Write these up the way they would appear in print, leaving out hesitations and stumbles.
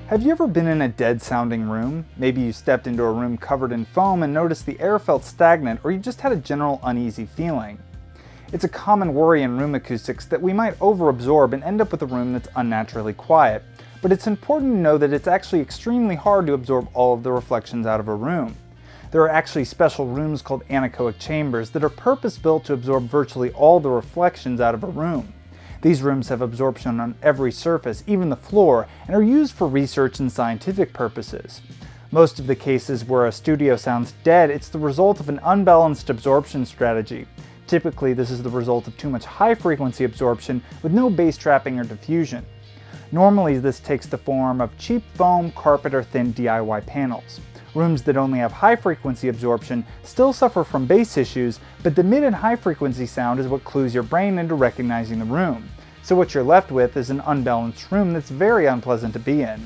Have you ever been in a dead-sounding room? Maybe you stepped into a room covered in foam and noticed the air felt stagnant, or you just had a general uneasy feeling. It's a common worry in room acoustics that we might overabsorb and end up with a room that's unnaturally quiet. But it's important to know that it's actually extremely hard to absorb all of the reflections out of a room. There are actually special rooms called anechoic chambers that are purpose-built to absorb virtually all the reflections out of a room. These rooms have absorption on every surface, even the floor, and are used for research and scientific purposes. Most of the cases where a studio sounds dead, it's the result of an unbalanced absorption strategy. Typically, this is the result of too much high-frequency absorption with no bass trapping or diffusion. Normally, this takes the form of cheap foam, carpet, or thin DIY panels. Rooms that only have high-frequency absorption still suffer from bass issues, but the mid and high-frequency sound is what clues your brain into recognizing the room. So what you're left with is an unbalanced room that's very unpleasant to be in.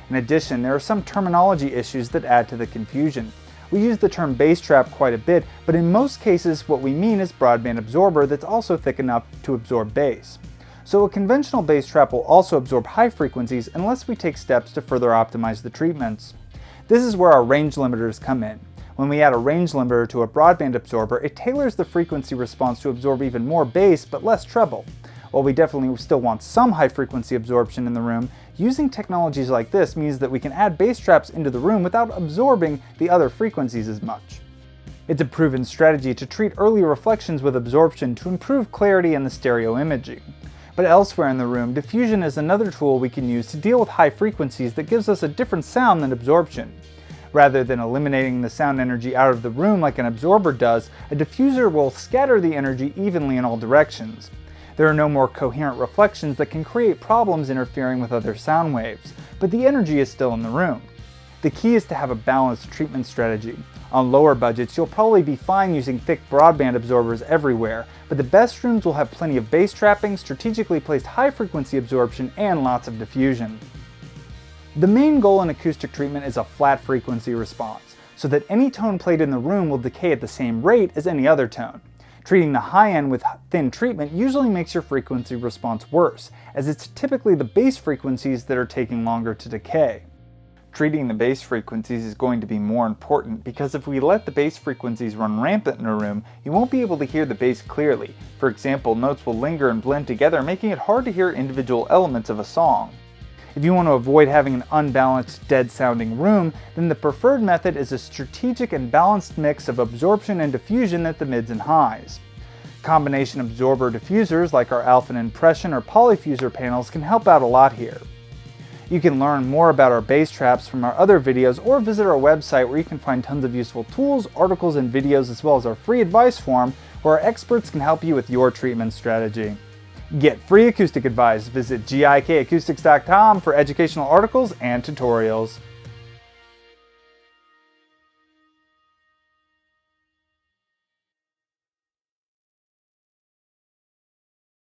In addition, there are some terminology issues that add to the confusion. We use the term bass trap quite a bit, but in most cases what we mean is broadband absorber that's also thick enough to absorb bass. So a conventional bass trap will also absorb high frequencies unless we take steps to further optimize the treatments. This is where our range limiters come in. When we add a range limiter to a broadband absorber, it tailors the frequency response to absorb even more bass but less treble. While we definitely still want some high frequency absorption in the room, using technologies like this means that we can add bass traps into the room without absorbing the other frequencies as much. It's a proven strategy to treat early reflections with absorption to improve clarity in the stereo imaging. But elsewhere in the room, diffusion is another tool we can use to deal with high frequencies that gives us a different sound than absorption. Rather than eliminating the sound energy out of the room like an absorber does, a diffuser will scatter the energy evenly in all directions. There are no more coherent reflections that can create problems interfering with other sound waves, but the energy is still in the room. The key is to have a balanced treatment strategy. On lower budgets, you'll probably be fine using thick broadband absorbers everywhere, but the best rooms will have plenty of bass trapping, strategically placed high-frequency absorption, and lots of diffusion. The main goal in acoustic treatment is a flat frequency response, so that any tone played in the room will decay at the same rate as any other tone. Treating the high end with thin treatment usually makes your frequency response worse, as it's typically the bass frequencies that are taking longer to decay. Treating the bass frequencies is going to be more important because if we let the bass frequencies run rampant in a room, you won't be able to hear the bass clearly. For example, notes will linger and blend together, making it hard to hear individual elements of a song. If you want to avoid having an unbalanced, dead-sounding room, then the preferred method is a strategic and balanced mix of absorption and diffusion at the mids and highs. Combination absorber diffusers like our alpha and impression or polyfuser panels can help out a lot here. You can learn more about our bass traps from our other videos or visit our website where you can find tons of useful tools, articles, and videos as well as our free advice forum where our experts can help you with your treatment strategy. Get free acoustic advice. Visit gikacoustics.com for educational articles and tutorials.